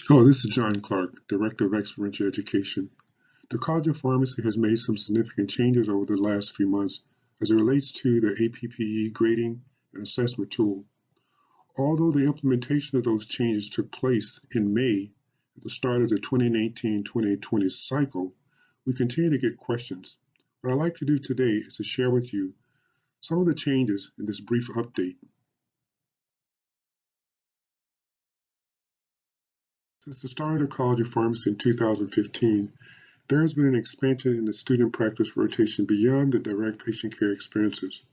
Hello, this is John Clark, Director of Experiential Education. The College of Pharmacy has made some significant changes over the last few months as it relates to the APPE grading and assessment tool. Although the implementation of those changes took place in May at the start of the 2019-2020 cycle, we continue to get questions. What I'd like to do today is to share with you some of the changes in this brief update. Since the start of the College of Pharmacy in 2015, there has been an expansion in the student practice rotation beyond the direct patient care experiences.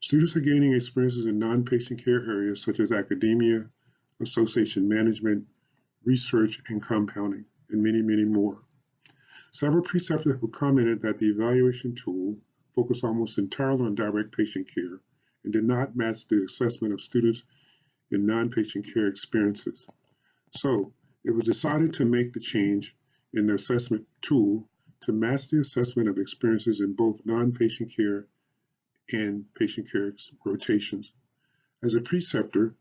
Students are gaining experiences in non-patient care areas such as academia, association management, research, and compounding, and many, many more. Several preceptors have commented that the evaluation tool focused almost entirely on direct patient care and did not match the assessment of students in non-patient care experiences. So, it was decided to make the change in the assessment tool to match the assessment of experiences in both non-patient care and patient care rotations. As a preceptor,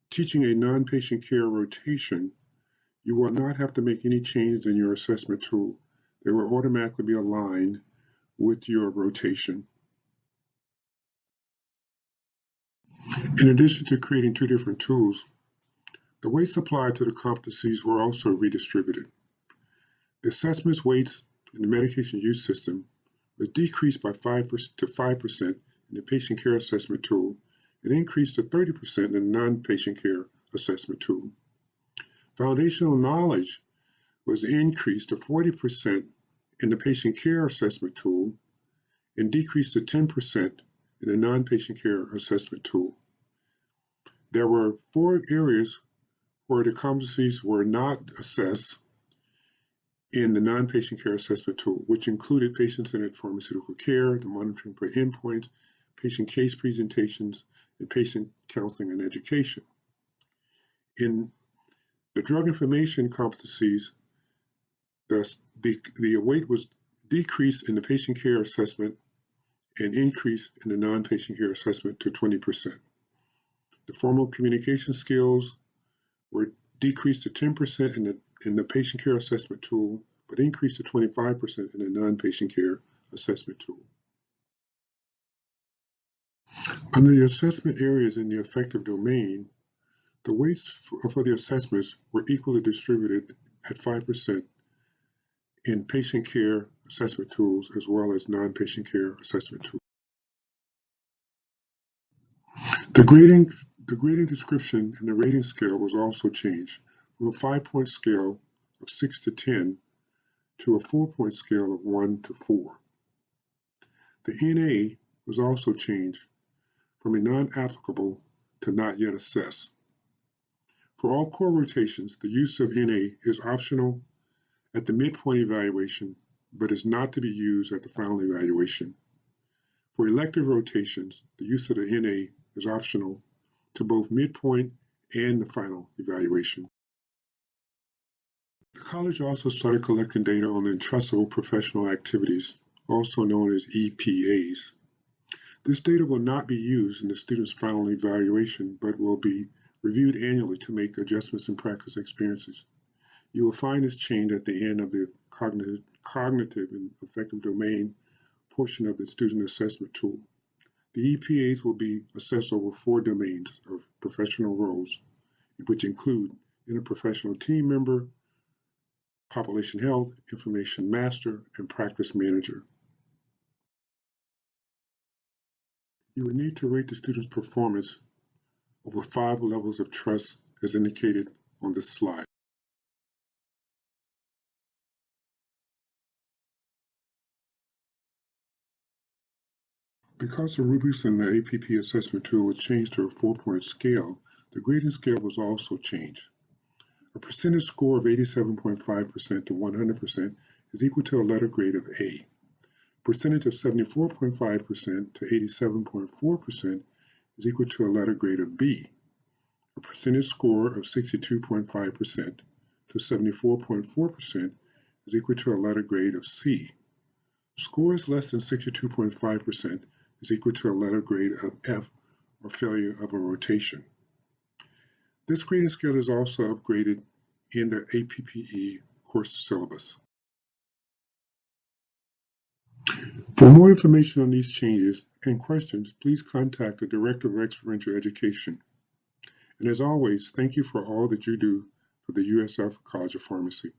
teaching a non-patient care rotation, you will not have to make any changes in your assessment tool. They will automatically be aligned with your rotation. In addition to creating two different tools, the weights applied to the competencies were also redistributed. The assessments weights in the medication use system was decreased by 5% to 5% in the patient care assessment tool and increased to 30% in the non-patient care assessment tool. Foundational knowledge was increased to 40% in the patient care assessment tool and decreased to 10% in the non-patient care assessment tool. There were 4 areas where the competencies were not assessed in the non-patient care assessment tool, which included patient-centered pharmaceutical care, the monitoring for endpoints, patient case presentations, and patient counseling and education. In the drug information competencies, the weight was decreased in the patient care assessment and increased in the non-patient care assessment to 20%. The formal communication skills were decreased to 10% in the patient care assessment tool, but increased to 25% in the non-patient care assessment tool. Under the assessment areas in the affective domain, the weights for the assessments were equally distributed at 5% in patient care assessment tools as well as non-patient care assessment tools. The grading description and the rating scale was also changed from a 5-point scale of 6 to 10 to a 4-point scale of 1 to 4. The NA was also changed from a non-applicable to not yet assessed. For all core rotations, the use of NA is optional at the midpoint evaluation, but is not to be used at the final evaluation. For elective rotations, the use of the NA is optional to both midpoint and the final evaluation. The college also started collecting data on entrustable professional activities, also known as EPAs. This data will not be used in the student's final evaluation, but will be reviewed annually to make adjustments in practice experiences. You will find this change at the end of the cognitive and affective domain portion of the student assessment tool. The EPAs will be assessed over 4 domains of professional roles, which include interprofessional team member, population health, information master, and practice manager. You will need to rate the student's performance over 5 levels of trust as indicated on this slide. Because the rubrics in the APP assessment tool was changed to a 4-point scale, the grading scale was also changed. A percentage score of 87.5% to 100% is equal to a letter grade of A. A percentage of 74.5% to 87.4% is equal to a letter grade of B. A percentage score of 62.5% to 74.4% is equal to a letter grade of C. Scores less than 62.5% is equal to a letter grade of F, or failure of a rotation. This grading scale is also upgraded in the APPE course syllabus. For more information on these changes and questions, please contact the Director of Experiential Education. And as always, thank you for all that you do for the USF College of Pharmacy.